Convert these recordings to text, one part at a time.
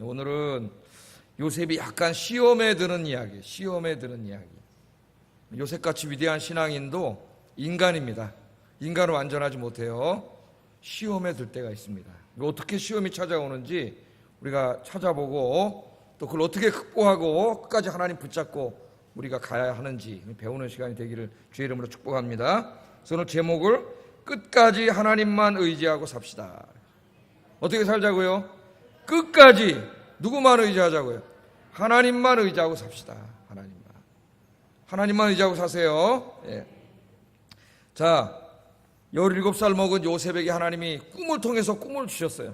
오늘은 요셉이 약간 시험에 드는 이야기, 요셉같이 위대한 신앙인도 인간입니다. 인간은 완전하지 못해요. 시험에 들 때가 있습니다. 어떻게 시험이 찾아오는지 우리가 찾아보고 또 그걸 어떻게 극복하고 끝까지 하나님 붙잡고 우리가 가야 하는지 배우는 시간이 되기를 주의 이름으로 축복합니다. 그래서 오늘 제목을 끝까지 하나님만 의지하고 삽시다. 어떻게 살자고요? 끝까지 누구만 의지하자고요? 하나님만 의지하고 삽시다. 하나님만 의지하고 사세요. 예. 자, 17살 먹은 요셉에게 하나님이 꿈을 통해서 꿈을 주셨어요.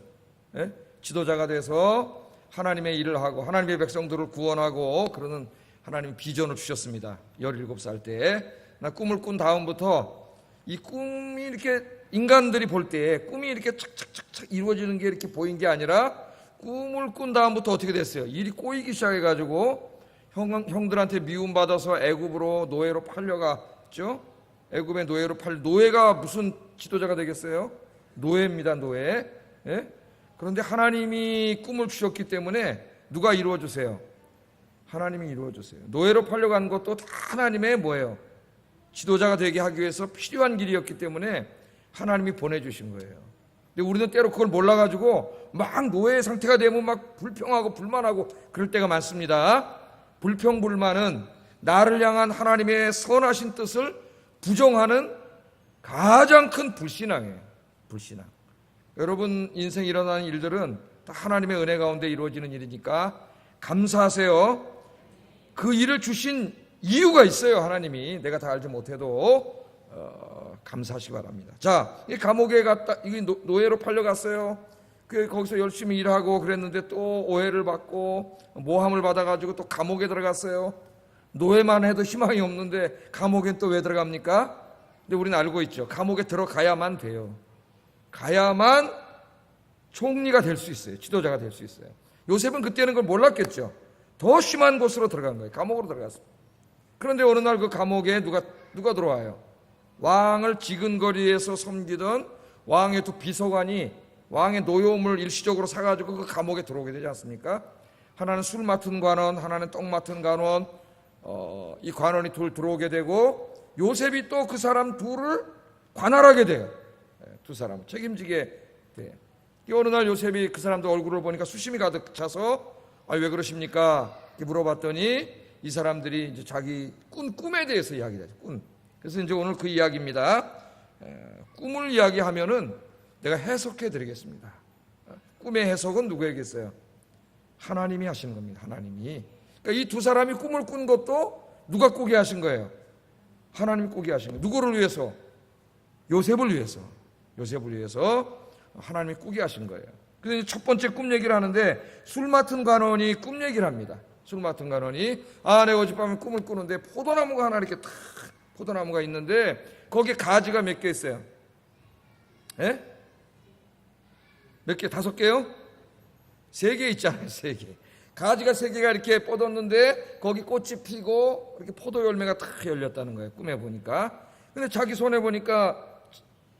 예? 지도자가 돼서 하나님의 일을 하고 하나님의 백성들을 구원하고 그러는 하나님이 비전을 주셨습니다. 17살 때. 나 꿈을 꾼 다음부터 이 꿈이 이렇게 인간들이 볼 때 꿈이 이렇게 착착착착 이루어지는 게 이렇게 보인 게 아니라 꿈을 꾼 다음부터 어떻게 됐어요? 일이 꼬이기 시작해가지고 형들한테 미움받아서 애굽으로 노예로 팔려갔죠. 애굽의 노예로 노예가 무슨 지도자가 되겠어요? 노예입니다. 노예. 예? 그런데 하나님이 꿈을 주셨기 때문에 누가 이루어주세요? 하나님이 이루어주세요. 노예로 팔려간 것도 다 하나님의 뭐예요? 지도자가 되게 하기 위해서 필요한 길이었기 때문에 하나님이 보내주신 거예요. 근데 우리는 때로 그걸 몰라가지고 막 노예의 상태가 되면 막 불평하고 불만하고 그럴 때가 많습니다. 불평불만은 나를 향한 하나님의 선하신 뜻을 부정하는 가장 큰 불신앙이에요. 불신앙. 여러분 인생에 일어나는 일들은 다 하나님의 은혜 가운데 이루어지는 일이니까 감사하세요. 그 일을 주신 이유가 있어요. 하나님이 내가 다 알지 못해도 감사하시기 바랍니다. 자, 이 감옥에 갔다 이게 노예로 팔려갔어요. 거기서 열심히 일하고 그랬는데 또 오해를 받고 모함을 받아가지고 또 감옥에 들어갔어요. 노예만 해도 희망이 없는데 감옥엔 또 왜 들어갑니까? 근데 우리는 알고 있죠. 감옥에 들어가야만 돼요. 가야만 총리가 될 수 있어요. 지도자가 될 수 있어요. 요셉은 그때는 그걸 몰랐겠죠. 더 심한 곳으로 들어간 거예요. 감옥으로 들어갔어요. 그런데 어느 날 그 감옥에 누가 들어와요? 왕을 지근거리에서 섬기던 왕의 두 비서관이 왕의 노여움을 일시적으로 사가지고 그 감옥에 들어오게 되지 않습니까? 하나는 술 맡은 관원, 하나는 떡 맡은 관원, 이 관원이 둘 들어오게 되고 요셉이 또 그 사람 둘을 관할하게 돼요. 두 사람 책임지게 돼요. 어느 날 요셉이 그 사람들 얼굴을 보니까 수심이 가득 차서 왜 그러십니까? 이렇게 물어봤더니 이 사람들이 이제 자기 꿈에 대해서 이야기하죠. 꿈. 그래서 이제 오늘 그 이야기입니다. 꿈을 이야기하면은 내가 해석해 드리겠습니다. 꿈의 해석은 누구에게 있어요? 하나님이 하시는 겁니다. 하나님이. 그러니까 이 두 사람이 꿈을 꾼 것도 누가 꾸게 하신 거예요? 하나님이 꾸게 하신 거예요. 누구를 위해서? 요셉을 위해서. 요셉을 위해서 하나님이 꾸게 하신 거예요. 그래서 첫 번째 꿈 얘기를 하는데 술 맡은 관원이 꿈 얘기를 합니다. 술 맡은 관원이 내가 어젯밤에 꿈을 꾸는데 포도나무가 하나 이렇게 탁 포도나무가 있는데 거기에 가지가 몇 개 있어요? 예? 몇 개? 5개요? 3개 있잖아요. 3개. 가지가 3개가 이렇게 뻗었는데 거기 꽃이 피고 이렇게 포도 열매가 탁 열렸다는 거예요. 꿈에 보니까. 근데 자기 손에 보니까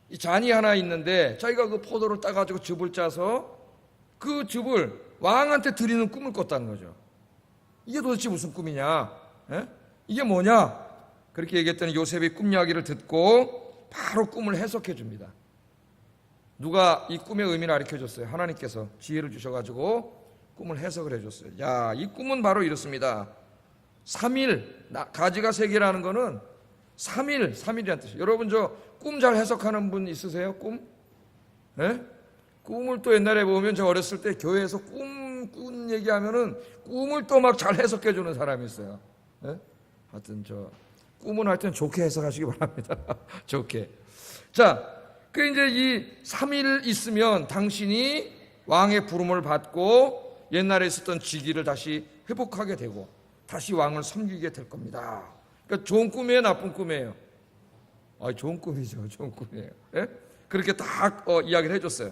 이 잔이 하나 있는데 자기가 그 포도를 따가지고 즙을 짜서 그 즙을 왕한테 드리는 꿈을 꿨다는 거죠. 이게 도대체 무슨 꿈이냐? 예? 이게 뭐냐? 그렇게 얘기했더니 요셉이 꿈 이야기를 듣고 바로 꿈을 해석해 줍니다. 누가 이 꿈의 의미를 가르쳐줬어요? 하나님께서 지혜를 주셔가지고 꿈을 해석을 해줬어요. 야, 이 꿈은 바로 이렇습니다. 3일, 가지가 3개라는 거는 3일이라는 뜻이에요. 여러분 저 꿈 잘 해석하는 분 있으세요? 꿈? 네? 꿈을 또 옛날에 보면 저 어렸을 때 교회에서 꿈 얘기하면은 꿈을 또 막 잘 해석해 주는 사람이 있어요. 네? 하여튼 꿈은 하여튼 좋게 해석하시기 바랍니다. 좋게. 자, 그 이제 이 3일 있으면 당신이 왕의 부름을 받고 옛날에 있었던 직위를 다시 회복하게 되고 다시 왕을 섬기게 될 겁니다. 그러니까 좋은 꿈이에요, 나쁜 꿈이에요? 좋은 꿈이죠. 좋은 꿈이에요. 예? 그렇게 딱 이야기를 해줬어요.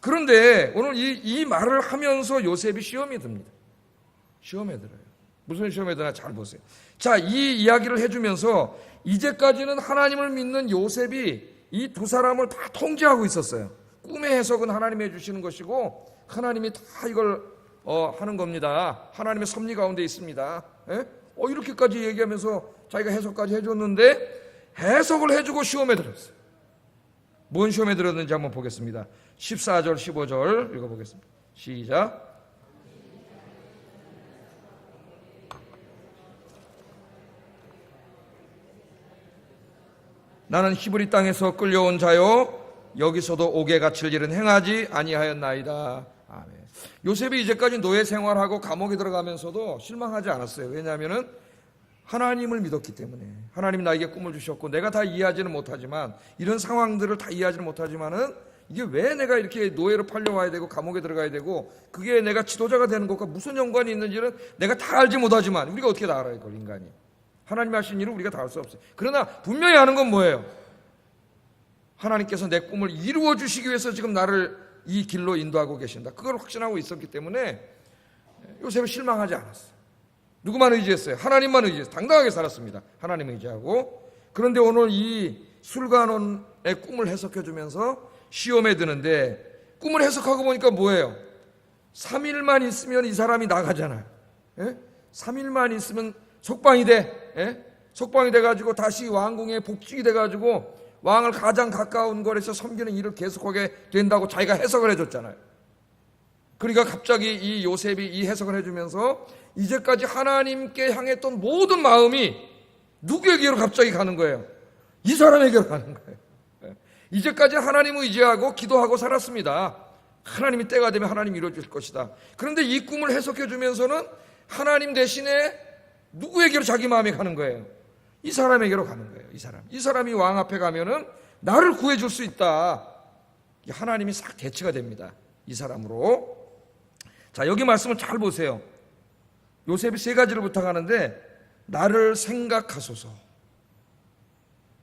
그런데 오늘 이 말을 하면서 요셉이 시험에 듭니다. 시험에 들어요. 무슨 시험에 드나 잘 보세요. 자, 이 이야기를 해주면서 이제까지는 하나님을 믿는 요셉이 이 두 사람을 다 통제하고 있었어요. 꿈의 해석은 하나님이 해주시는 것이고 하나님이 다 이걸 하는 겁니다. 하나님의 섭리 가운데 있습니다. 예? 이렇게까지 얘기하면서 자기가 해석까지 해줬는데 해석을 해주고 시험에 들었어요. 뭔 시험에 들었는지 한번 보겠습니다. 14절 15절 읽어보겠습니다. 시작. 나는 히브리 땅에서 끌려온 자요 여기서도 옥에 갇힐 일은 행하지 아니하였나이다. 아멘. 요셉이 이제까지 노예 생활하고 감옥에 들어가면서도 실망하지 않았어요. 왜냐하면 하나님을 믿었기 때문에. 하나님이 나에게 꿈을 주셨고 내가 다 이해하지는 못하지만, 이런 상황들을 다 이해하지는 못하지만은 이게 왜 내가 이렇게 노예로 팔려와야 되고 감옥에 들어가야 되고 그게 내가 지도자가 되는 것과 무슨 연관이 있는지는 내가 다 알지 못하지만, 우리가 어떻게 다 알아요, 이걸 인간이. 하나님이 하신 일을 우리가 다 알 수 없어요. 그러나 분명히 아는 건 뭐예요? 하나님께서 내 꿈을 이루어 주시기 위해서 지금 나를 이 길로 인도하고 계신다. 그걸 확신하고 있었기 때문에 요셉은 실망하지 않았어요. 누구만 의지했어요? 하나님만 의지했어요. 당당하게 살았습니다. 하나님 의지하고. 그런데 오늘 이 술관원의 꿈을 해석해 주면서 시험에 드는데, 꿈을 해석하고 보니까 뭐예요? 3일만 있으면 이 사람이 나가잖아요. 3일만 있으면 석방이 돼. 석방이 돼가지고 다시 왕궁에 복직이 돼가지고 왕을 가장 가까운 거리에서 섬기는 일을 계속하게 된다고 자기가 해석을 해줬잖아요. 그러니까 갑자기 이 요셉이 이 해석을 해주면서 이제까지 하나님께 향했던 모든 마음이 누구에게로 갑자기 가는 거예요? 이 사람에게로 가는 거예요. 이제까지 하나님을 의지하고 기도하고 살았습니다. 하나님이 때가 되면 하나님이 이루어질 것이다. 그런데 이 꿈을 해석해 주면서는 하나님 대신에 누구에게로 자기 마음이 가는 거예요? 이 사람에게로 가는 거예요. 이 사람이 왕 앞에 가면은 나를 구해줄 수 있다. 하나님이 싹 대치가 됩니다. 이 사람으로. 자, 여기 말씀을 잘 보세요. 요셉이 3가지를 부탁하는데, 나를 생각하소서,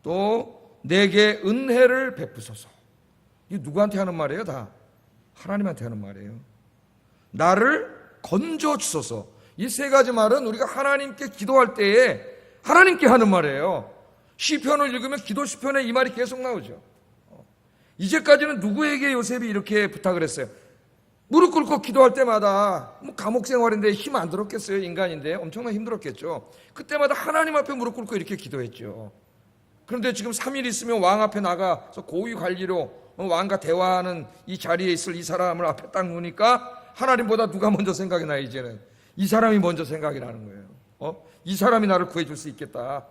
또 내게 은혜를 베푸소서. 이게 누구한테 하는 말이에요? 다 하나님한테 하는 말이에요. 나를 건져주소서. 이 3가지 말은 우리가 하나님께 기도할 때에 하나님께 하는 말이에요. 시편을 읽으면 기도 시편에 이 말이 계속 나오죠. 이제까지는 누구에게 요셉이 이렇게 부탁을 했어요? 무릎 꿇고 기도할 때마다, 감옥 생활인데 힘 안 들었겠어요? 인간인데 엄청나게 힘들었겠죠. 그때마다 하나님 앞에 무릎 꿇고 이렇게 기도했죠. 그런데 지금 3일 있으면 왕 앞에 나가서 고위 관리로 왕과 대화하는 이 자리에 있을 이 사람을 앞에 딱 놓으니까 하나님보다 누가 먼저 생각이 나요? 이제는 이 사람이 먼저 생각이 나는 거예요. 이 사람이 나를 구해줄 수 있겠다.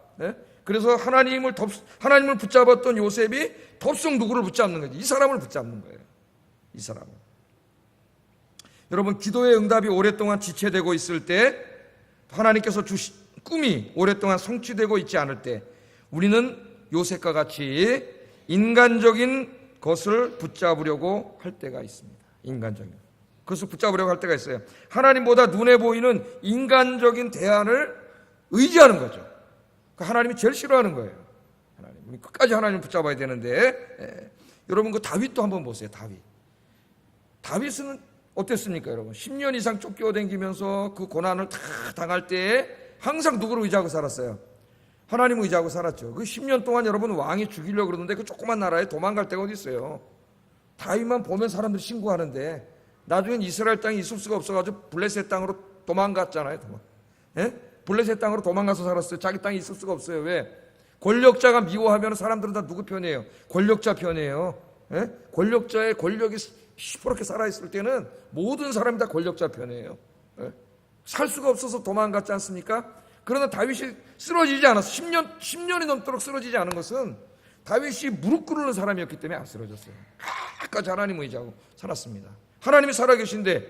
그래서 하나님을 붙잡았던 요셉이 덥석 누구를 붙잡는 거지? 이 사람을 붙잡는 거예요. 이 사람을. 여러분, 기도의 응답이 오랫동안 지체되고 있을 때, 하나님께서 주신 꿈이 오랫동안 성취되고 있지 않을 때, 우리는 요셉과 같이 인간적인 것을 붙잡으려고 할 때가 있습니다. 인간적인 그것을 붙잡으려고 할 때가 있어요. 하나님보다 눈에 보이는 인간적인 대안을 의지하는 거죠. 하나님이 제일 싫어하는 거예요. 하나님, 끝까지 하나님을 붙잡아야 되는데, 여러분 그 다윗도 한번 보세요. 다윗은 어땠습니까, 여러분? 10년 이상 쫓겨다니면서 그 고난을 다 당할 때에 항상 누구를 의지하고 살았어요? 하나님을 의지하고 살았죠. 그 10년 동안 여러분 왕이 죽이려고 그러는데 그 조그만 나라에 도망갈 데가 어디 있어요? 다윗만 보면 사람들이 신고하는데, 나중엔 이스라엘 땅에 있을 수가 없어가지고 블레셋 땅으로 도망갔잖아요. 블레셋 땅으로 도망가서 살았어요. 자기 땅에 있을 수가 없어요. 왜? 권력자가 미워하면 사람들은 다 누구 편이에요? 권력자 편이에요. 권력자의 권력이 시퍼렇게 살아있을 때는 모든 사람이 다 권력자 편이에요. 살 수가 없어서 도망갔지 않습니까? 그러나 다윗이 쓰러지지 않았어. 10년이 넘도록 쓰러지지 않은 것은 다윗이 무릎 꿇는 사람이었기 때문에 안 쓰러졌어요. 끝까지 하나님을 의지하고 살았습니다. 하나님이 살아계신데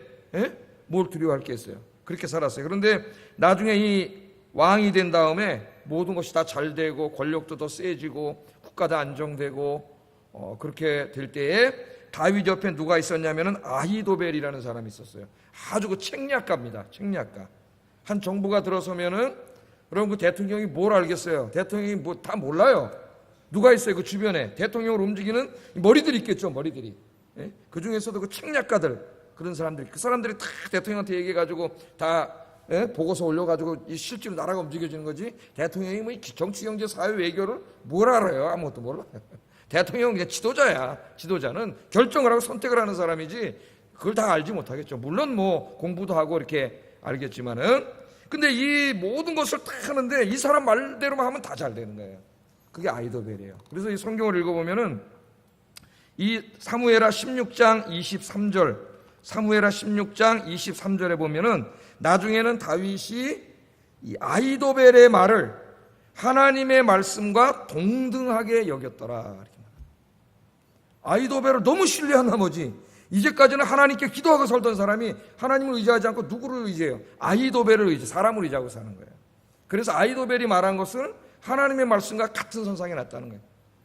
뭘 두려워할 게 있어요? 그렇게 살았어요. 그런데 나중에 이 왕이 된 다음에 모든 것이 다 잘 되고 권력도 더 세지고 국가도 안정되고 그렇게 될 때에 다윗 옆에 누가 있었냐면은 아히도벨이라는 사람이 있었어요. 아주 그 책략가입니다. 책략가. 한 정부가 들어서면은, 여러분 그 대통령이 뭘 알겠어요? 대통령이 뭐 다 몰라요. 누가 있어요? 그 주변에 대통령을 움직이는 머리들이 있겠죠. 머리들이. 그 중에서도 그 책략가들, 그런 사람들이, 그 사람들이 다 대통령한테 얘기해가지고 다 보고서 올려가지고 실제로 나라가 움직여지는 거지. 대통령이 뭐 정치, 경제, 사회, 외교를 뭘 알아요? 아무것도 몰라요. 대통령은 그냥 지도자야. 지도자는 결정을 하고 선택을 하는 사람이지 그걸 다 알지 못하겠죠. 물론 뭐 공부도 하고 이렇게 알겠지만은, 근데 이 모든 것을 다 하는데 이 사람 말대로만 하면 다 잘 되는 거예요. 그게 아이도벨이에요. 그래서 이 성경을 읽어보면은 이 사무엘하 16장 23절, 사무엘하 16장 23절에 보면은 나중에는 다윗이 이 아이도벨의 말을 하나님의 말씀과 동등하게 여겼더라. 아이도벨을 너무 신뢰한 나머지 이제까지는 하나님께 기도하고 살던 사람이 하나님을 의지하지 않고 누구를 의지해요? 아이도벨을 의지, 사람을 의지하고 사는 거예요. 그래서 아이도벨이 말한 것은 하나님의 말씀과 같은 선상에 놨다는 거예요.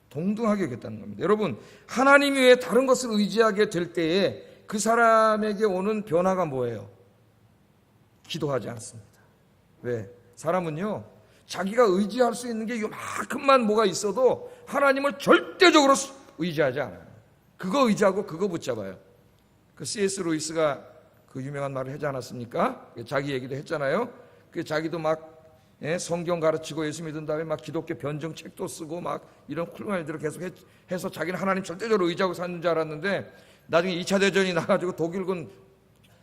동등하게 여겼다는 겁니다. 여러분, 하나님 외에 다른 것을 의지하게 될 때에 그 사람에게 오는 변화가 뭐예요? 기도하지 않습니다. 왜? 사람은요, 자기가 의지할 수 있는 게 요만큼만 뭐가 있어도 하나님을 절대적으로 의지하지 않아요. 그거 의지하고 그거 붙잡아요. 그 C.S. 루이스가 그 유명한 말을 하지 않았습니까? 자기 얘기도 했잖아요. 그 자기도 막 성경 가르치고 예수 믿은 다음에 막 기독교 변증 책도 쓰고 막 이런 훌륭한 일들을 계속 해서 자기는 하나님 절대적으로 의지하고 사는 줄 알았는데, 나중에 2차 대전이 나가지고 독일군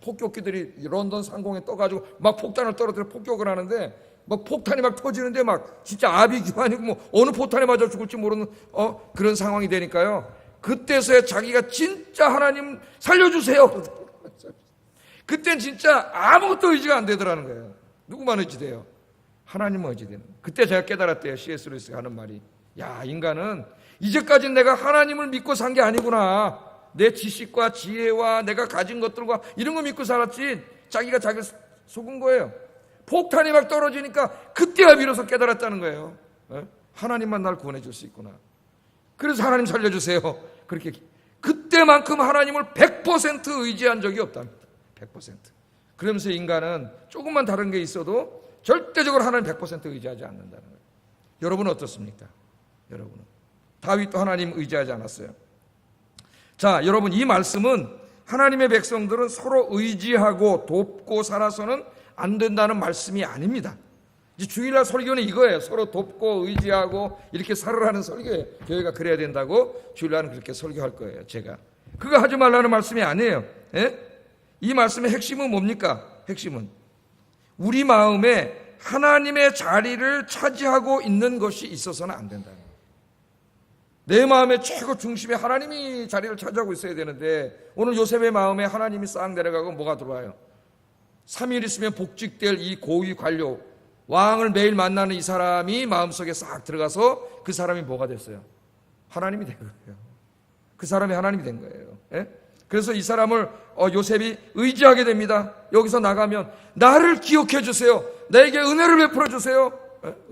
폭격기들이 런던 상공에 떠가지고 막 폭탄을 떨어뜨려 폭격을 하는데 막 폭탄이 막 터지는데 막 진짜 아비규환이고 뭐 어느 포탄에 맞아 죽을지 모르는 그런 상황이 되니까요. 그때서야 자기가 진짜 하나님 살려주세요. 그땐 진짜 아무것도 의지가 안 되더라는 거예요. 누구만 의지돼요? 하나님만 의지되는. 그때 제가 깨달았대요. C.S. 루이스가 하는 말이, 야, 인간은 이제까지 내가 하나님을 믿고 산 게 아니구나. 내 지식과 지혜와 내가 가진 것들과 이런 거 믿고 살았지, 자기가 자기를 속은 거예요. 폭탄이 막 떨어지니까 그때야 비로소 깨달았다는 거예요. 하나님만 날 구원해 줄 수 있구나. 그래서 하나님 살려주세요. 그렇게 그때만큼 하나님을 100% 의지한 적이 없답니다. 100%. 그러면서 인간은 조금만 다른 게 있어도 절대적으로 하나님 100% 의지하지 않는다는 거예요. 여러분은 어떻습니까? 여러분은 다윗도 하나님 의지하지 않았어요. 자, 여러분, 이 말씀은 하나님의 백성들은 서로 의지하고 돕고 살아서는 안 된다는 말씀이 아닙니다. 이제 주일날 설교는 이거예요. 서로 돕고 의지하고 이렇게 살으라는 설교예요. 교회가 그래야 된다고 주일날은 그렇게 설교할 거예요. 제가 그거 하지 말라는 말씀이 아니에요. 이 말씀의 핵심은 뭡니까? 핵심은 우리 마음에 하나님의 자리를 차지하고 있는 것이 있어서는 안 된다는 거예요. 내 마음의 최고 중심에 하나님이 자리를 차지하고 있어야 되는데, 오늘 요셉의 마음에 하나님이 싹 내려가고 뭐가 들어와요? 3일 있으면 복직될 이 고위 관료, 왕을 매일 만나는 이 사람이 마음속에 싹 들어가서 그 사람이 뭐가 됐어요? 하나님이 된 거예요. 그 사람이 하나님이 된 거예요. 그래서 이 사람을 요셉이 의지하게 됩니다. 여기서 나가면 나를 기억해 주세요. 나에게 은혜를 베풀어 주세요.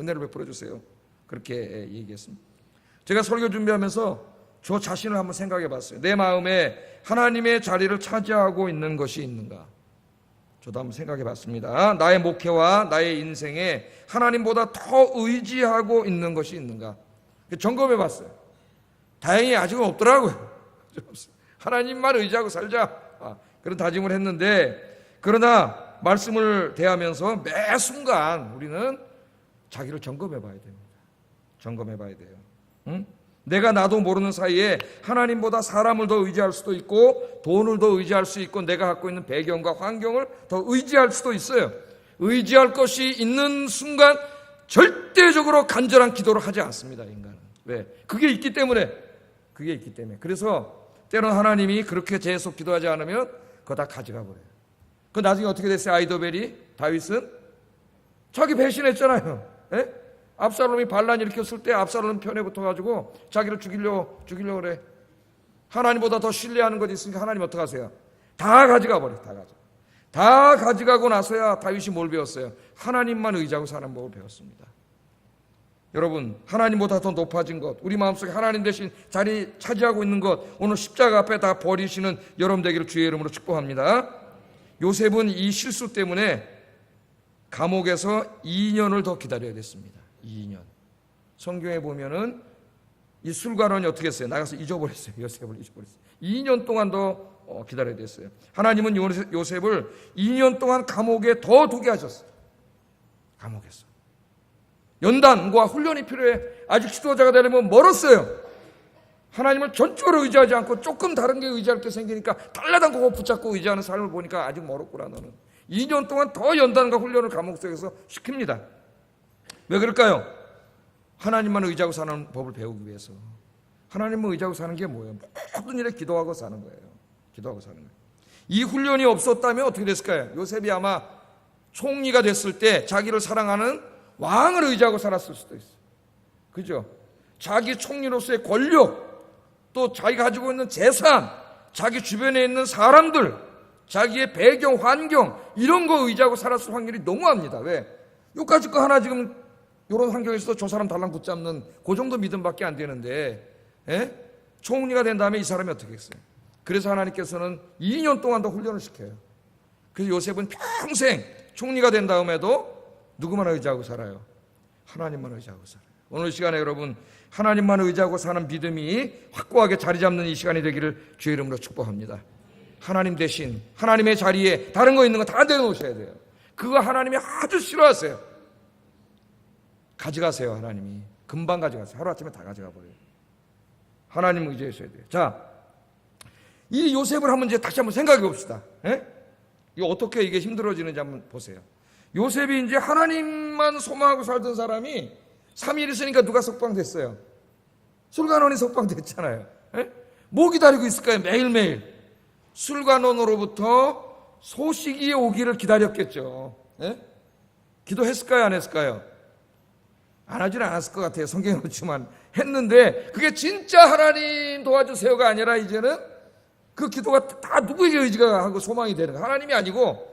은혜를 베풀어 주세요. 그렇게 얘기했습니다. 제가 설교 준비하면서 저 자신을 한번 생각해 봤어요. 내 마음에 하나님의 자리를 차지하고 있는 것이 있는가? 저도 한번 생각해 봤습니다. 나의 목회와 나의 인생에 하나님보다 더 의지하고 있는 것이 있는가? 점검해 봤어요. 다행히 아직은 없더라고요. 하나님만 의지하고 살자, 그런 다짐을 했는데, 그러나 말씀을 대하면서 매 순간 우리는 자기를 점검해 봐야 됩니다. 점검해 봐야 돼요. 내가 나도 모르는 사이에 하나님보다 사람을 더 의지할 수도 있고 돈을 더 의지할 수 있고 내가 갖고 있는 배경과 환경을 더 의지할 수도 있어요. 의지할 것이 있는 순간 절대적으로 간절한 기도를 하지 않습니다. 인간은. 왜? 그게 있기 때문에. 그래서 때로는 하나님이 그렇게 계속 기도하지 않으면 그거 다 가져가 버려요. 그 나중에 어떻게 됐어요? 아이도벨이, 다윗은 자기 배신했잖아요. 압살롬이 반란 일으켰을 때 압살롬 편에 붙어가지고 자기를 죽이려고 그래. 하나님보다 더 신뢰하는 것이 있으니까 하나님 어떡하세요? 다 가져가 버려. 다 가져가고 나서야 다윗이 뭘 배웠어요? 하나님만 의지하고 사는 법을 배웠습니다. 여러분, 하나님보다 더 높아진 것, 우리 마음속에 하나님 대신 자리 차지하고 있는 것, 오늘 십자가 앞에 다 버리시는 여러분 되기를 주의 이름으로 축복합니다. 요셉은 이 실수 때문에 감옥에서 2년을 더 기다려야 됐습니다. 2년. 성경에 보면은 이 술가론이 어떻게 했어요? 나가서 잊어버렸어요. 요셉을 잊어버렸어요. 2년 동안 더 기다려야 됐어요. 하나님은 요셉을 2년 동안 감옥에 더 두게 하셨어요. 감옥에서. 연단과 훈련이 필요해. 아직 지도자가 되려면 멀었어요. 하나님을 전적으로 의지하지 않고 조금 다른 게 의지할 게 생기니까 달라당 그거 붙잡고 의지하는 삶을 보니까 아직 멀었구나 너는. 2년 동안 더 연단과 훈련을 감옥 속에서 시킵니다. 왜 그럴까요? 하나님만 의지하고 사는 법을 배우기 위해서. 하나님만 의지하고 사는 게 뭐예요? 모든 일에 기도하고 사는 거예요. 기도하고 사는 거예요. 이 훈련이 없었다면 어떻게 됐을까요? 요셉이 아마 총리가 됐을 때 자기를 사랑하는 왕을 의지하고 살았을 수도 있어요. 그죠? 자기 총리로서의 권력, 또 자기가 가지고 있는 재산, 자기 주변에 있는 사람들, 자기의 배경, 환경 이런 거 의지하고 살았을 확률이 너무합니다. 왜? 요까짓 거 하나 지금 이런 환경에서도 저 사람 달랑 붙잡는 그 정도 믿음밖에 안 되는데 총리가 된 다음에 이 사람이 어떻게 했어요? 그래서 하나님께서는 2년 동안 더 훈련을 시켜요. 그래서 요셉은 평생 총리가 된 다음에도 누구만 의지하고 살아요? 하나님만 의지하고 살아요. 오늘 시간에 여러분 하나님만 의지하고 사는 믿음이 확고하게 자리 잡는 이 시간이 되기를 주의 이름으로 축복합니다. 하나님 대신 하나님의 자리에 다른 거 있는 거 다 내놓으셔야 돼요. 그거 하나님이 아주 싫어하세요. 가져가세요. 하나님이 금방 가져가세요. 하루아침에 다 가져가 버려요. 하나님 의지하셔야 돼요. 자, 이 요셉을 한번 이제 다시 한번 생각해 봅시다. 이거 어떻게 이게 힘들어지는지 한번 보세요. 요셉이 이제 하나님만 소망하고 살던 사람이 3일 있으니까 누가 석방됐어요? 술관원이 석방됐잖아요. 뭐 기다리고 있을까요? 매일매일 술관원으로부터 소식이 오기를 기다렸겠죠. 기도했을까요? 안 했을까요? 안 하지는 않았을 것 같아요. 성경에 그렇지만 했는데 그게 진짜 하나님 도와주세요가 아니라 이제는 그 기도가 다 누구에게 의지가 하고 소망이 되는 거예요. 하나님이 아니고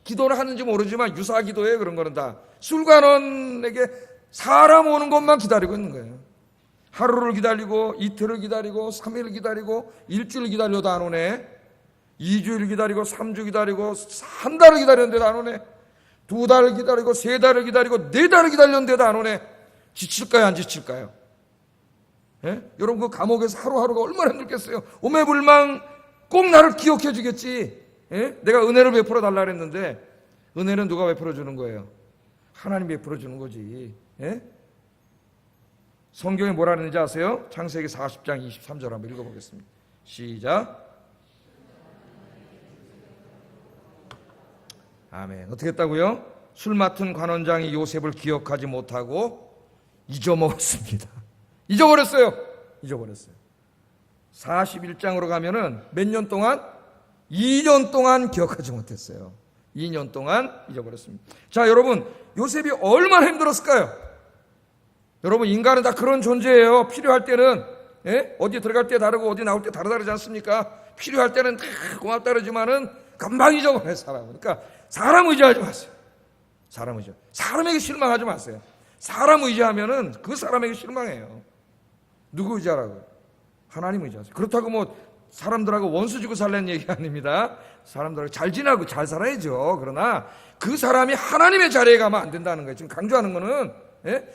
기도를 하는지 모르지만 유사 기도예요. 그런 거는 다 술관원에게 사람 오는 것만 기다리고 있는 거예요. 하루를 기다리고 이틀을 기다리고 3일을 기다리고 일주일 기다려도 안 오네. 2주일 기다리고 3주 기다리고 한 달을 기다렸는데도 안 오네. 2달을 기다리고 3달을 기다리고 4달을 기다렸는데도 안 오네. 지칠까요? 안 지칠까요? 여러분 그 감옥에서 하루하루가 얼마나 힘들겠어요. 오매불망 꼭 나를 기억해 주겠지. 내가 은혜를 베풀어 달라 그랬는데 은혜는 누가 베풀어 주는 거예요? 하나님이 베풀어 주는 거지. 성경에 뭐라 그러는지 아세요? 창세기 40장 23절 한번 읽어보겠습니다. 시작. 아멘. 어떻게 했다고요? 술 맡은 관원장이 요셉을 기억하지 못하고 잊어먹었습니다. 잊어버렸어요. 41장으로 가면은 몇 년 동안? 2년 동안 기억하지 못했어요. 2년 동안 잊어버렸습니다. 자, 여러분, 요셉이 얼마나 힘들었을까요? 여러분, 인간은 다 그런 존재예요. 필요할 때는 어디 들어갈 때 다르고 어디 나올 때 다르지 않습니까? 필요할 때는 다 고맙다 그러지만은 금방 잊어버려요, 사람. 그러니까 사람 의지하지 마세요. 사람에게 실망하지 마세요. 사람 의지하면은 그 사람에게 실망해요. 누구 의지하라고요? 하나님 의지하세요. 그렇다고 뭐 사람들하고 원수 지고 살라는 얘기 아닙니다. 사람들하고 잘 지나고 잘 살아야죠. 그러나 그 사람이 하나님의 자리에 가면 안 된다는 거예요. 지금 강조하는 거는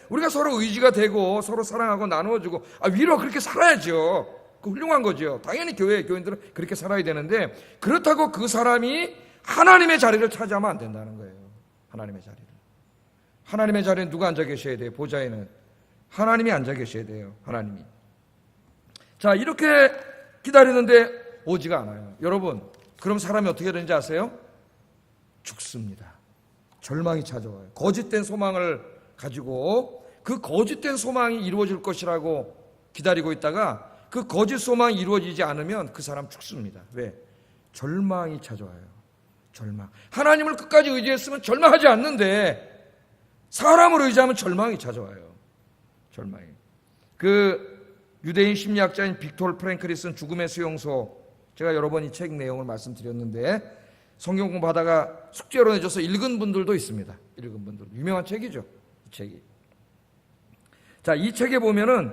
우리가 서로 의지가 되고 서로 사랑하고 나누어주고 위로 그렇게 살아야죠. 그 훌륭한 거죠. 당연히 교인들은 그렇게 살아야 되는데 그렇다고 그 사람이 하나님의 자리를 차지하면 안 된다는 거예요. 하나님의 자리에 누가 앉아 계셔야 돼요? 보좌에는 하나님이 앉아 계셔야 돼요. 하나님이. 자, 이렇게 기다리는데 오지가 않아요. 여러분, 그럼 사람이 어떻게 되는지 아세요? 죽습니다. 절망이 찾아와요. 거짓된 소망을 가지고 그 거짓된 소망이 이루어질 것이라고 기다리고 있다가 그 거짓 소망이 이루어지지 않으면 그 사람 죽습니다. 왜? 절망이 찾아와요. 절망. 하나님을 끝까지 의지했으면 절망하지 않는데 사람을 의지하면 절망이 찾아와요. 절망이. 그 유대인 심리학자인 빅톨 프랭클이 쓴 죽음의 수용소, 제가 여러 번 이 책 내용을 말씀드렸는데 성경 공부하다가 숙제로 내줘서 읽은 분들도 있습니다. 유명한 책이죠. 이 책이. 자, 이 책에 보면은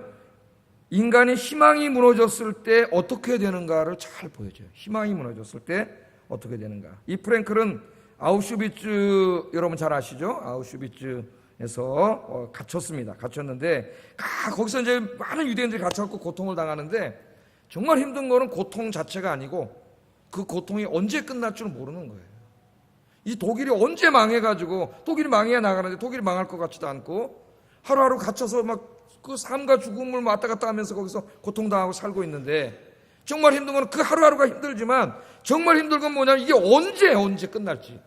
인간이 희망이 무너졌을 때 어떻게 되는가를 잘 보여줘요. 희망이 무너졌을 때 어떻게 되는가. 이 프랭클은 아우슈비츠, 여러분 잘 아시죠? 아우슈비츠에서 갇혔습니다. 갇혔는데 거기서 이제 많은 유대인들이 갇혀갖고 고통을 당하는데 정말 힘든 거는 고통 자체가 아니고 그 고통이 언제 끝날 줄 모르는 거예요. 이 독일이 언제 망해가지고 독일이 망해야 나가는데 독일이 망할 것 같지도 않고 하루하루 갇혀서 막 그 삶과 죽음을 왔다 갔다 하면서 거기서 고통당하고 살고 있는데, 정말 힘든 건 그 하루하루가 힘들지만 정말 힘든 건 뭐냐면 이게 언제 끝날지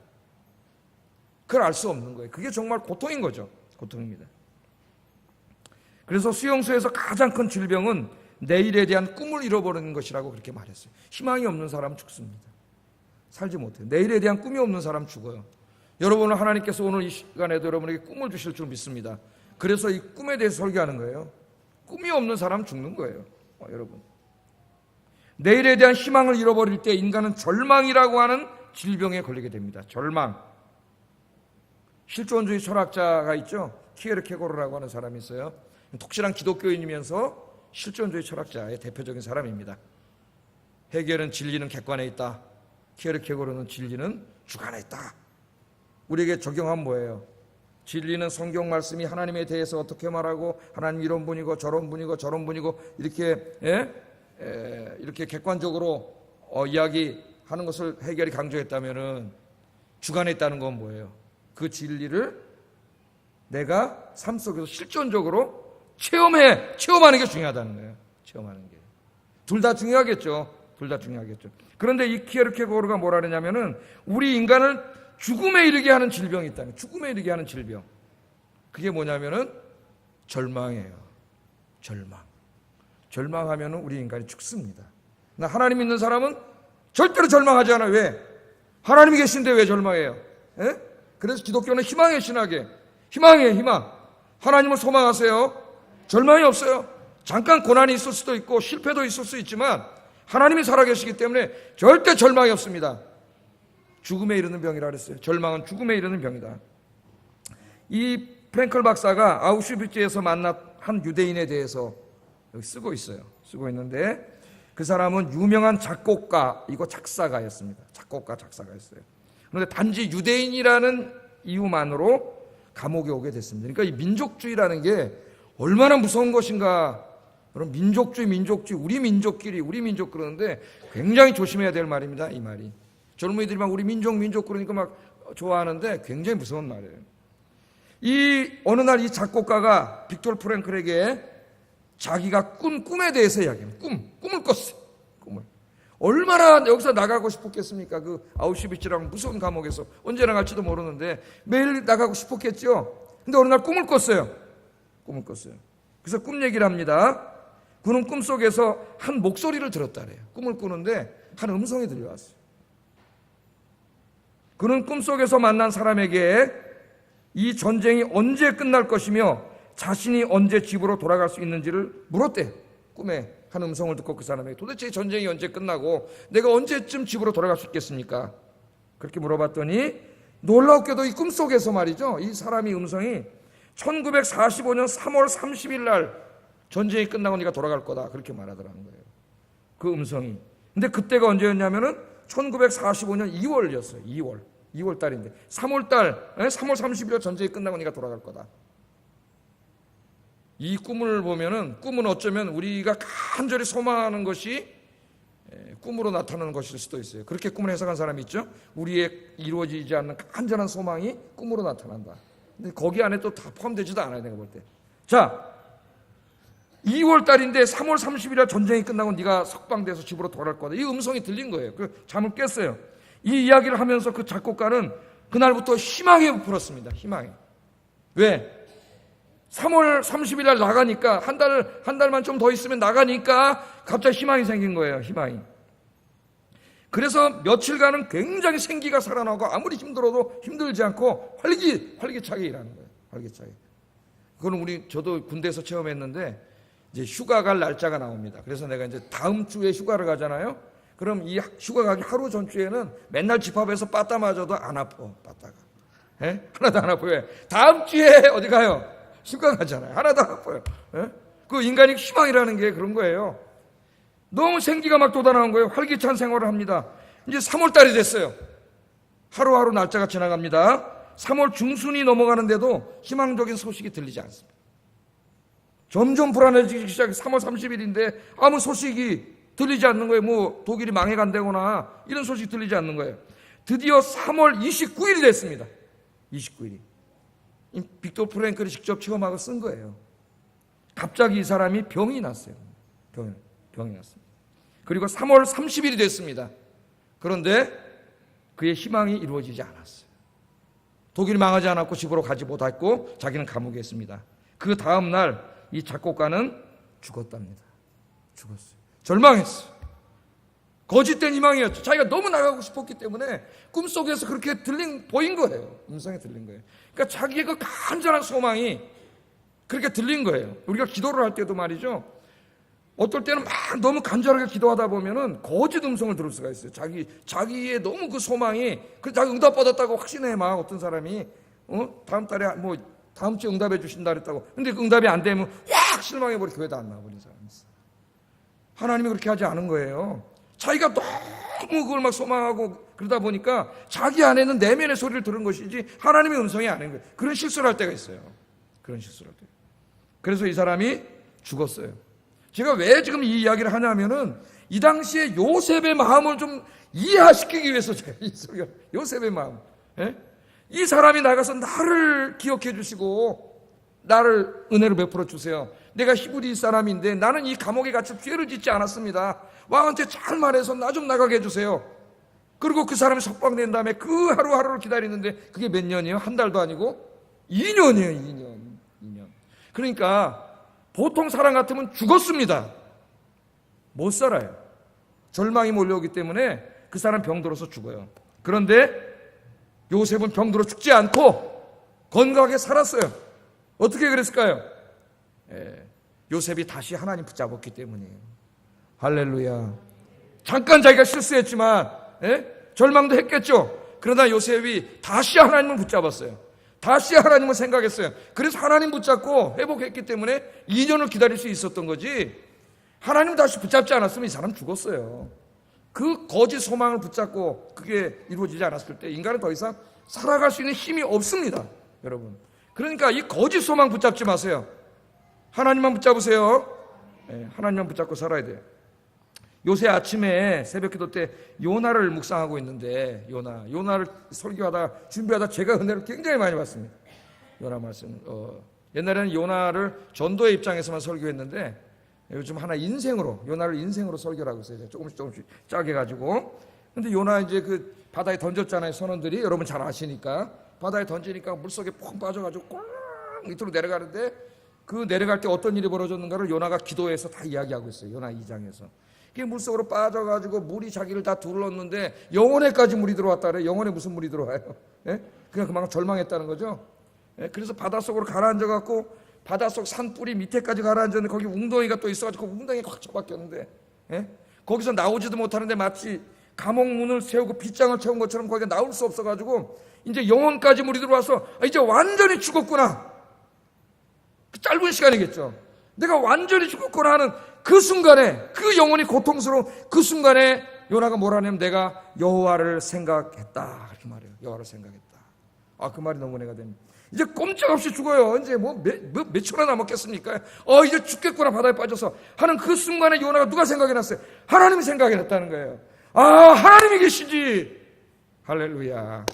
그걸 알 수 없는 거예요. 그게 정말 고통인 거죠. 고통입니다. 그래서 수용소에서 가장 큰 질병은 내일에 대한 꿈을 잃어버리는 것이라고 그렇게 말했어요. 희망이 없는 사람은 죽습니다. 살지 못해요. 내일에 대한 꿈이 없는 사람 죽어요. 여러분은 하나님께서 오늘 이 시간에도 여러분에게 꿈을 주실 줄 믿습니다. 그래서 이 꿈에 대해서 설교하는 거예요. 꿈이 없는 사람 죽는 거예요. 여러분, 내일에 대한 희망을 잃어버릴 때 인간은 절망이라고 하는 질병에 걸리게 됩니다. 절망. 실존주의 철학자가 있죠. 키에르케고르라고 하는 사람이 있어요. 독실한 기독교인이면서 실존주의 철학자의 대표적인 사람입니다. 헤겔은 진리는 객관에 있다. 키에르케고르는 진리는 주관에 있다. 우리에게 적용하면 뭐예요? 진리는 성경 말씀이 하나님에 대해서 어떻게 말하고 하나님 이런 분이고 저런 분이고 저런 분이고 이렇게 객관적으로 이야기하는 것을 헤겔이 강조했다면은 주관에 있다는 건 뭐예요? 그 진리를 내가 삶 속에서 실존적으로 체험하는 게 중요하다는 거예요. 체험하는 게. 둘 다 중요하겠죠. 그런데 이 키에르케고르가 뭐라 그러냐면은 우리 인간을 죽음에 이르게 하는 질병이 있다는, 죽음에 이르게 하는 질병. 그게 뭐냐면은 절망이에요. 절망하면은 우리 인간이 죽습니다. 나 하나님 믿는 사람은 절대로 절망하지 않아요. 왜? 하나님이 계신데 왜 절망해요? 예? 그래서 기독교는 희망의 신학이에요. 희망이에요, 희망. 하나님을 소망하세요. 절망이 없어요. 잠깐 고난이 있을 수도 있고 실패도 있을 수 있지만 하나님이 살아계시기 때문에 절대 절망이 없습니다. 죽음에 이르는 병이라 그랬어요. 절망은 죽음에 이르는 병이다. 이 프랭클 박사가 아우슈비츠에서 만난 한 유대인에 대해서 여기 쓰고 있어요. 쓰고 있는데 그 사람은 유명한 작곡가이고 작사가였습니다. 작사가였어요. 그런데 단지 유대인이라는 이유만으로 감옥에 오게 됐습니다. 그러니까 이 민족주의라는 게 얼마나 무서운 것인가. 그럼 민족주의, 우리 민족끼리, 우리 민족 그러는데 굉장히 조심해야 될 말입니다. 이 말이. 젊은이들이 막 우리 민족 그러니까 막 좋아하는데 굉장히 무서운 말이에요. 어느 날 이 작곡가가 빅토르 프랭클에게 자기가 꿈에 대해서 이야기해요. 꿈을 꿨어요. 꿈을. 얼마나 여기서 나가고 싶었겠습니까? 그 아우슈비츠라는 무서운 감옥에서 언제 나갈지도 모르는데 매일 나가고 싶었겠죠. 근데 어느 날 꿈을 꿨어요. 그래서 꿈 얘기를 합니다. 그는 꿈속에서 한 목소리를 들었다 그래요. 꿈을 꾸는데 한 음성이 들려왔어요. 그는 꿈속에서 만난 사람에게 이 전쟁이 언제 끝날 것이며 자신이 언제 집으로 돌아갈 수 있는지를 물었대요. 꿈에 한 음성을 듣고 그 사람에게 도대체 전쟁이 언제 끝나고 내가 언제쯤 집으로 돌아갈 수 있겠습니까? 그렇게 물어봤더니 놀랍게도 이 꿈속에서 말이죠. 이 사람이 음성이 1945년 3월 30일 날 전쟁이 끝나고 네가 돌아갈 거다. 그렇게 말하더라는 거예요. 그 음성이. 근데 그때가 언제였냐면은 1945년 2월이었어요. 2월 달인데 3월 30일 전쟁이 끝나고 네가 돌아갈 거다. 이 꿈을 보면은 꿈은 어쩌면 우리가 간절히 소망하는 것이 꿈으로 나타나는 것일 수도 있어요. 그렇게 꿈을 해석한 사람이 있죠. 우리의 이루어지지 않는 간절한 소망이 꿈으로 나타난다. 근데 거기 안에 또 다 포함되지도 않아요. 내가 볼 때. 자, 2월 달인데 3월 30일에 전쟁이 끝나고 네가 석방돼서 집으로 돌아갈 거다. 이 음성이 들린 거예요. 그 잠을 깼어요. 이 이야기를 하면서 그 작곡가는 그날부터 희망에 부풀었습니다. 희망에. 왜? 3월 30일 날 나가니까 한 달만 좀 더 있으면 나가니까 갑자기 희망이 생긴 거예요. 희망이. 그래서 며칠간은 굉장히 생기가 살아나고 아무리 힘들어도 힘들지 않고 활기차게 일하는 거예요. 활기차게. 그거는 저도 군대에서 체험했는데 이제 휴가 갈 날짜가 나옵니다. 그래서 내가 이제 다음 주에 휴가를 가잖아요. 그럼 이 휴가 가기 하루 전주에는 맨날 집합에서 빠따 맞아도 안 아파. 빠따가. 하나도 안 아파요. 다음 주에 어디 가요? 휴가 가잖아요. 하나도 안 아파요. 그 인간이 희망이라는 게 그런 거예요. 너무 생기가 막 돋아나는 거예요. 활기찬 생활을 합니다. 이제 3월 달이 됐어요. 하루하루 날짜가 지나갑니다. 3월 중순이 넘어가는데도 희망적인 소식이 들리지 않습니다. 점점 불안해지기 시작해. 3월 30일인데 아무 소식이 들리지 않는 거예요. 뭐 독일이 망해간다거나 이런 소식이 들리지 않는 거예요. 드디어 3월 29일이 됐습니다. 29일이. 빅토르 프랭클이 직접 체험하고 쓴 거예요. 갑자기 이 사람이 병이 났어요. 병이 났습니다. 그리고 3월 30일이 됐습니다. 그런데 그의 희망이 이루어지지 않았어요. 독일이 망하지 않았고 집으로 가지 못했고 자기는 감옥에 있습니다. 그 다음 날 이 작곡가는 죽었답니다. 죽었어요. 절망했어요. 거짓된 희망이었죠. 자기가 너무 나가고 싶었기 때문에 꿈속에서 그렇게 보인 거예요. 음성이 들린 거예요. 그러니까 자기의 그 간절한 소망이 그렇게 들린 거예요. 우리가 기도를 할 때도 말이죠. 어떨 때는 막 너무 간절하게 기도하다 보면은 거짓 음성을 들을 수가 있어요. 자기의 너무 그 소망이, 자기 응답받았다고 확신해 막 어떤 사람이, 다음 달에 다음 주에 응답해 주신다 그랬다고. 근데 그 응답이 안 되면 확 실망해버리고 교회도 안 나와버린 사람이 있어요. 하나님이 그렇게 하지 않은 거예요. 자기가 너무 그걸 막 소망하고 그러다 보니까 자기 안에는 내면의 소리를 들은 것이지 하나님의 음성이 아닌 거예요. 그런 실수를 할 때가 있어요. 그런 실수를 할 때. 그래서 이 사람이 죽었어요. 제가 왜 지금 이 이야기를 하냐면은 이 당시에 요셉의 마음을 좀 이해시키기 위해서 제가 요셉의 마음. 이 사람이 나가서 나를 기억해 주시고 나를 은혜를 베풀어 주세요. 내가 히브리 사람인데 나는 이 감옥에 갇혀 죄를 짓지 않았습니다. 왕한테 잘 말해서 나 좀 나가게 해주세요. 그리고 그 사람이 석방된 다음에 그 하루하루를 기다리는데 그게 몇 년이에요? 한 달도 아니고 2년이에요. 2년. 그러니까 보통 사람 같으면 죽었습니다. 못 살아요. 절망이 몰려오기 때문에 그 사람 병들어서 죽어요. 그런데 요셉은 병들어 죽지 않고 건강하게 살았어요. 어떻게 그랬을까요? 요셉이 다시 하나님 붙잡았기 때문이에요. 할렐루야. 잠깐 자기가 실수했지만 절망도 했겠죠. 그러나 요셉이 다시 하나님을 붙잡았어요. 다시 하나님을 생각했어요. 그래서 하나님 붙잡고 회복했기 때문에 2년을 기다릴 수 있었던 거지, 하나님 다시 붙잡지 않았으면 이 사람 죽었어요. 그 거짓 소망을 붙잡고 그게 이루어지지 않았을 때 인간은 더 이상 살아갈 수 있는 힘이 없습니다, 여러분. 그러니까 이 거짓 소망 붙잡지 마세요. 하나님만 붙잡으세요. 하나님만 붙잡고 살아야 돼요. 요새 아침에 새벽 기도 때 요나를 묵상하고 있는데 요나를 설교하다 준비하다 제가 은혜를 굉장히 많이 받습니다. 요나 말씀. 옛날에는 요나를 전도의 입장에서만 설교했는데 요즘 하나 요나를 인생으로 설교를 하고 있어요. 조금씩 짜게 가지고. 근데 요나 이제 그 바다에 던졌잖아요. 선원들이. 여러분 잘 아시니까. 바다에 던지니까 물속에 푹 빠져가지고 꼴 밑으로 내려가는데 그 내려갈 때 어떤 일이 벌어졌는가를 요나가 기도해서 다 이야기하고 있어요. 요나 2장에서. 그게 물속으로 빠져가지고 물이 자기를 다 둘렀는데 영혼에까지 물이 들어왔다 그래요. 영혼에 무슨 물이 들어와요? 그냥 그만큼 절망했다는 거죠. 그래서 바닷속으로 가라앉아갖고 바닷속 산뿌리 밑에까지 가라앉았는데 거기 웅덩이가 또 있어가지고 웅덩이에 확 처박혔는데 거기서 나오지도 못하는데 마치 감옥 문을 세우고 빗장을 채운 것처럼 거기가 나올 수 없어가지고 이제 영혼까지 물이 들어와서 이제 완전히 죽었구나. 그 짧은 시간이겠죠. 내가 완전히 죽었구나 하는 그 순간에, 그 영혼이 고통스러운 그 순간에 요나가 뭐라 하냐면 내가 여호와를 생각했다 이렇게 말해요. 여호와를 생각했다. 그 말이 너무 은혜가 됩니다. 이제 꼼짝없이 죽어요. 이제 몇 초나 남았겠습니까? 이제 죽겠구나 바다에 빠져서 하는 그 순간에 요나가 누가 생각이 났어요? 하나님이 생각이 났다는 거예요. 하나님이 계시지. 할렐루야.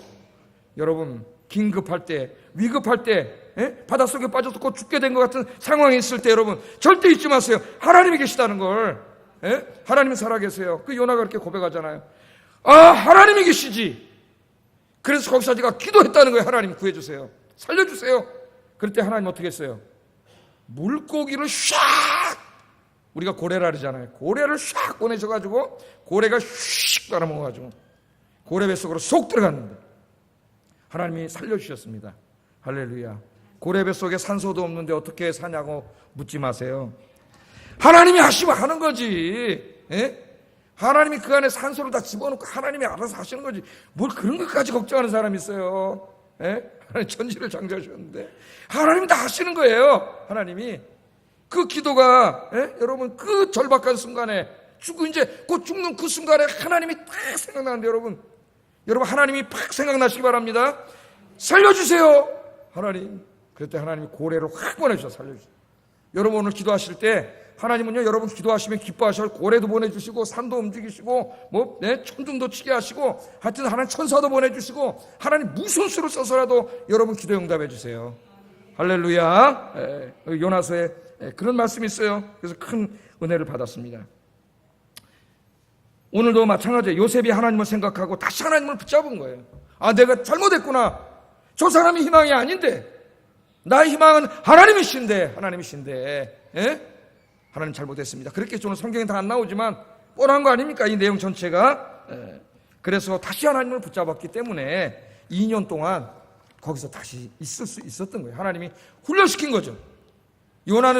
여러분 긴급할 때, 위급할 때, 바닷속에 빠져서 곧 죽게 된 것 같은 상황이 있을 때 여러분 절대 잊지 마세요. 하나님이 계시다는 걸. 하나님이 살아계세요. 그 요나가 그렇게 고백하잖아요. 하나님이 계시지. 그래서 거기서 제가 기도했다는 거예요. 하나님 구해주세요. 살려주세요. 그럴 때 하나님 어떻게 했어요? 물고기를 샥, 우리가 고래라 그러잖아요. 고래를 샥 보내셔가지고 고래가 휙 따라먹어가지고 고래 뱃속으로 쏙 들어갔는데 하나님이 살려주셨습니다. 할렐루야. 고래 뱃속에 산소도 없는데 어떻게 사냐고 묻지 마세요. 하나님이 하시면 하는 거지. 하나님이 그 안에 산소를 다 집어넣고 하나님이 알아서 하시는 거지. 뭘 그런 것까지 걱정하는 사람이 있어요. 하나님 천지를 창조하셨는데 하나님이 다 하시는 거예요. 하나님이. 그 기도가 여러분 그 절박한 순간에 이제 곧 죽는 그 순간에 하나님이 딱 생각나는데 여러분 하나님이 팍 생각나시기 바랍니다. 살려주세요 하나님. 그때 하나님이 고래를 확 보내주셔서 살려주세요. 여러분 오늘 기도하실 때 하나님은요 여러분 기도하시면 기뻐하셔 고래도 보내주시고 산도 움직이시고 천둥도 치게 하시고 하여튼 하나님 천사도 보내주시고 하나님 무슨 수를 써서라도 여러분 기도 응답해 주세요. 할렐루야. 요나서의 그런 말씀이 있어요. 그래서 큰 은혜를 받았습니다. 오늘도 마찬가지예요. 요셉이 하나님을 생각하고 다시 하나님을 붙잡은 거예요. 아, 내가 잘못했구나. 저 사람이 희망이 아닌데 나의 희망은 하나님이신데 하나님 잘못했습니다. 그렇게 저는 성경에 다 안 나오지만 뻔한 거 아닙니까? 이 내용 전체가. 그래서 다시 하나님을 붙잡았기 때문에 2년 동안 거기서 다시 있을 수 있었던 거예요. 하나님이 훈련시킨 거죠. 요나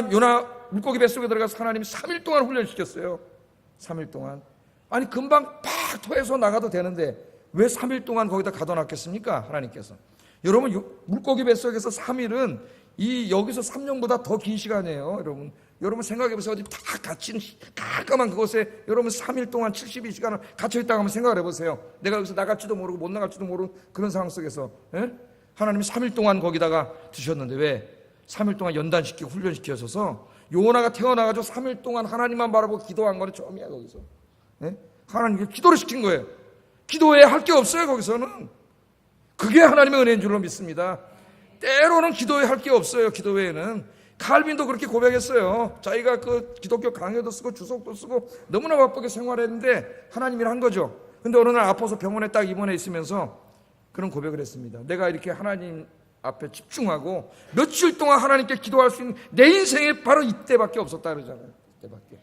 물고기 뱃속에 들어가서 하나님이 3일 동안 훈련시켰어요. 3일 동안. 아니 금방 팍 토해서 나가도 되는데 왜 3일 동안 거기다 가둬놨겠습니까? 하나님께서. 여러분 물고기 뱃속에서 3일은 여기서 3년보다 더 긴 시간이에요. 여러분 생각해보세요. 어디 다 갇힌 깜깜한 그곳에 여러분 3일 동안 72시간을 갇혀있다고 한번 생각을 해보세요. 내가 여기서 나갈지도 모르고 못 나갈지도 모르는 그런 상황 속에서 하나님이 3일 동안 거기다가 두셨는데 왜? 3일 동안 연단시키고 훈련시켜줘서 요나가 태어나가지고 3일 동안 하나님만 바라보고 기도한 거는 처음이야. 거기서 하나님께 기도를 시킨 거예요. 기도해야 할 게 없어요. 거기서는 그게 하나님의 은혜인 줄로 믿습니다. 때로는 기도해야 할 게 없어요. 기도 외에는. 칼빈도 그렇게 고백했어요. 자기가 그 기독교 강의도 쓰고 주석도 쓰고 너무나 바쁘게 생활했는데 하나님이라 한 거죠. 근데 어느 날 아파서 병원에 딱 입원해 있으면서 그런 고백을 했습니다. 내가 이렇게 하나님 앞에 집중하고 며칠 동안 하나님께 기도할 수 있는 내 인생에 바로 이때밖에 없었다 그러잖아요. 이때밖에.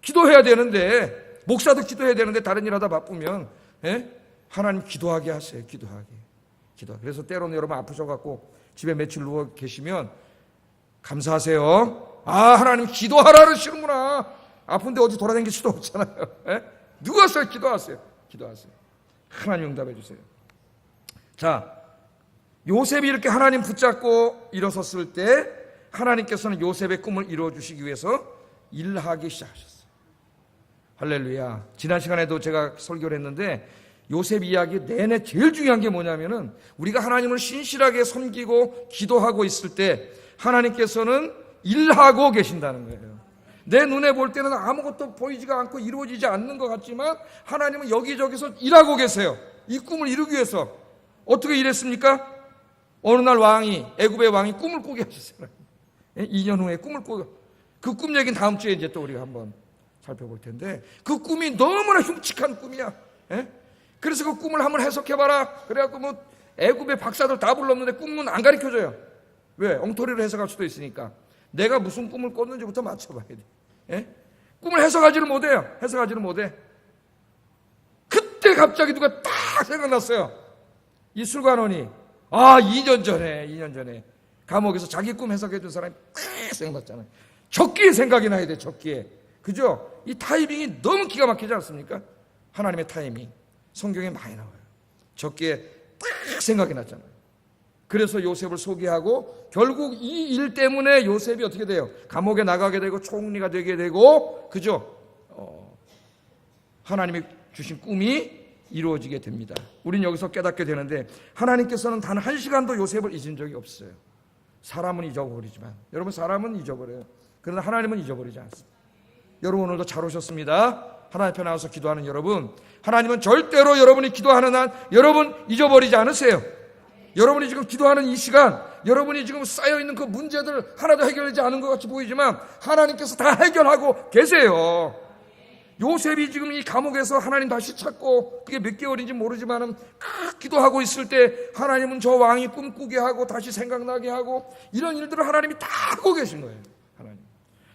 기도해야 되는데 목사도 기도해야 되는데 다른 일 하다 바쁘면 하나님 기도하게 하세요. 기도하게. 그래서 때로는 여러분 아프셔갖고 집에 며칠 누워 계시면 감사하세요. 아, 하나님 기도하라 그러시는구나. 아픈데 어디 돌아다닐 수도 없잖아요. 누워서 기도하세요. 하나님 응답해 주세요. 자, 요셉이 이렇게 하나님 붙잡고 일어섰을 때 하나님께서는 요셉의 꿈을 이루어주시기 위해서 일하기 시작하셨어요. 할렐루야. 지난 시간에도 제가 설교를 했는데 요셉 이야기 내내 제일 중요한 게 뭐냐면은 우리가 하나님을 신실하게 섬기고 기도하고 있을 때 하나님께서는 일하고 계신다는 거예요. 내 눈에 볼 때는 아무것도 보이지가 않고 이루어지지 않는 것 같지만 하나님은 여기저기서 일하고 계세요. 이 꿈을 이루기 위해서. 어떻게 일했습니까? 어느 날 애굽의 왕이 꿈을 꾸게 하셨어요. 2년 후에 꿈을 꾸게. 그 꿈 얘기는 다음 주에 이제 또 우리가 한번 살펴볼 텐데 그 꿈이 너무나 흉측한 꿈이야. 그래서 그 꿈을 한번 해석해봐라. 그래갖고 뭐 애굽의 박사들 다 불렀는데 꿈은 안 가르쳐줘요. 왜? 엉터리로 해석할 수도 있으니까. 내가 무슨 꿈을 꿨는지부터 맞춰봐야 돼. 꿈을 해석하지를 못해. 그때 갑자기 누가 딱 생각났어요. 이 술관원이 2년 전에 감옥에서 자기 꿈 해석해준 사람이 딱 생각났잖아요. 적기에 생각이 나야 돼. 적기에. 그죠? 이 타이밍이 너무 기가 막히지 않습니까? 하나님의 타이밍. 성경에 많이 나와요. 적기에 딱 생각이 났잖아요. 그래서 요셉을 소개하고 결국 이 일 때문에 요셉이 어떻게 돼요? 감옥에 나가게 되고 총리가 되게 되고, 그죠? 하나님이 주신 꿈이 이루어지게 됩니다. 우린 여기서 깨닫게 되는데 하나님께서는 단 한 시간도 요셉을 잊은 적이 없어요. 사람은 잊어버리지만, 여러분 사람은 잊어버려요. 그러나 하나님은 잊어버리지 않습니다. 여러분 오늘도 잘 오셨습니다. 하나님 앞에 나와서 기도하는 여러분, 하나님은 절대로 여러분이 기도하는 한 여러분 잊어버리지 않으세요. 여러분이 지금 기도하는 이 시간, 여러분이 지금 쌓여있는 그 문제들 하나도 해결되지 않은 것 같이 보이지만 하나님께서 다 해결하고 계세요. 요셉이 지금 이 감옥에서 하나님 다시 찾고 그게 몇 개월인지 모르지만 기도하고 있을 때 하나님은 저 왕이 꿈꾸게 하고 다시 생각나게 하고 이런 일들을 하나님이 다 하고 계신 거예요. 하나님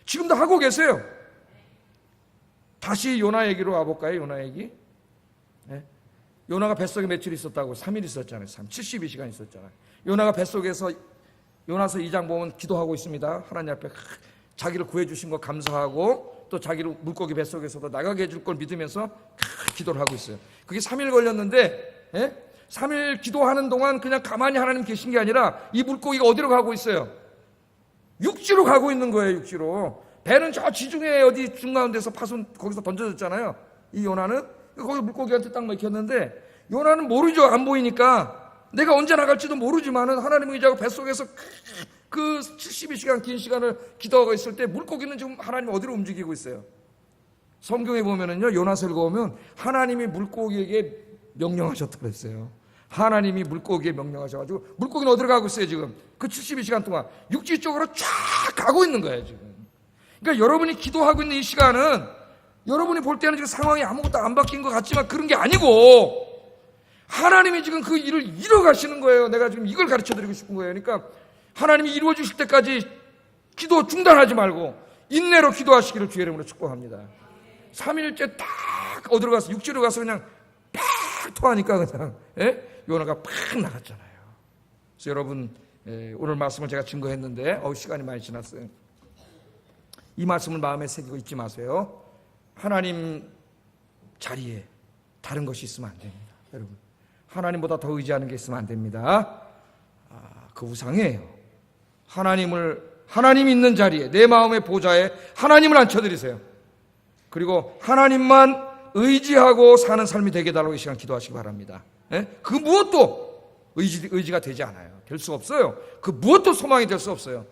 지금도 하고 계세요. 다시 요나 얘기로 와볼까요? 요나 얘기. 요나가 뱃속에 며칠 있었다고? 3일 있었잖아요. 72시간 있었잖아요. 요나가 뱃속에서 요나서 2장 보면 기도하고 있습니다. 하나님 앞에 자기를 구해주신 거 감사하고 또 자기를 물고기 뱃속에서도 나가게 해줄 걸 믿으면서 기도를 하고 있어요. 그게 3일 걸렸는데 3일 기도하는 동안 그냥 가만히 하나님 계신 게 아니라 이 물고기가 어디로 가고 있어요? 육지로 가고 있는 거예요. 육지로. 배는 저 지중해 어디 중가운데서 파손 거기서 던져졌잖아요. 이 요나는 거기 물고기한테 딱 막혔는데 요나는 모르죠. 안 보이니까. 내가 언제 나갈지도 모르지만은 하나님은 이제 뱃속에서 그 72시간 긴 시간을 기도하고 있을 때 물고기는 지금 하나님 어디로 움직이고 있어요? 성경에 보면은요, 요나서 읽어보면 하나님이 물고기에게 명령하셨다고 그랬어요. 하나님이 물고기에 명령하셔가지고 물고기는 어디로 가고 있어요 지금? 그 72시간 동안 육지 쪽으로 쫙 가고 있는 거예요 지금. 그러니까 여러분이 기도하고 있는 이 시간은 여러분이 볼 때는 지금 상황이 아무것도 안 바뀐 것 같지만 그런 게 아니고 하나님이 지금 그 일을 이뤄가시는 거예요. 내가 지금 이걸 가르쳐드리고 싶은 거예요. 그러니까 하나님이 이루어 주실 때까지 기도 중단하지 말고 인내로 기도하시기를 주의 이름으로 축복합니다. 3일째 딱 어디로 가서 육지로 가서 그냥 팍 토하니까 그냥 요나가 팍 나갔잖아요. 그래서 여러분 오늘 말씀을 제가 증거했는데 시간이 많이 지났어요. 이 말씀을 마음에 새기고 잊지 마세요. 하나님 자리에 다른 것이 있으면 안 됩니다. 여러분 하나님보다 더 의지하는 게 있으면 안 됩니다. 그 우상이에요. 하나님 있는 자리에 내 마음의 보좌에 하나님을 앉혀드리세요. 그리고 하나님만 의지하고 사는 삶이 되게 해달라고 이 시간 기도하시기 바랍니다. 그 무엇도 의지가 되지 않아요. 될 수 없어요. 그 무엇도 소망이 될 수 없어요.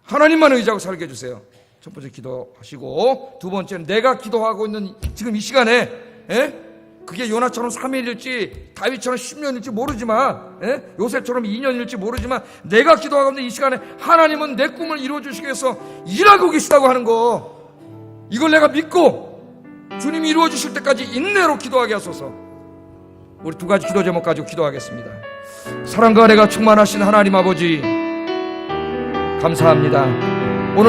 하나님만 의지하고 살게 해주세요. 첫 번째 기도하시고, 두 번째는 내가 기도하고 있는 지금 이 시간에 그게 요나처럼 3일일지 다윗처럼 10년일지 모르지만 요셉처럼 2년일지 모르지만 내가 기도하고 있는 이 시간에 하나님은 내 꿈을 이루어주시기 위해서 일하고 계시다고 하는 거, 이걸 내가 믿고 주님이 이루어주실 때까지 인내로 기도하게 하소서. 우리 두 가지 기도 제목 가지고 기도하겠습니다. 사랑과 은혜가 충만하신 하나님 아버지 감사합니다.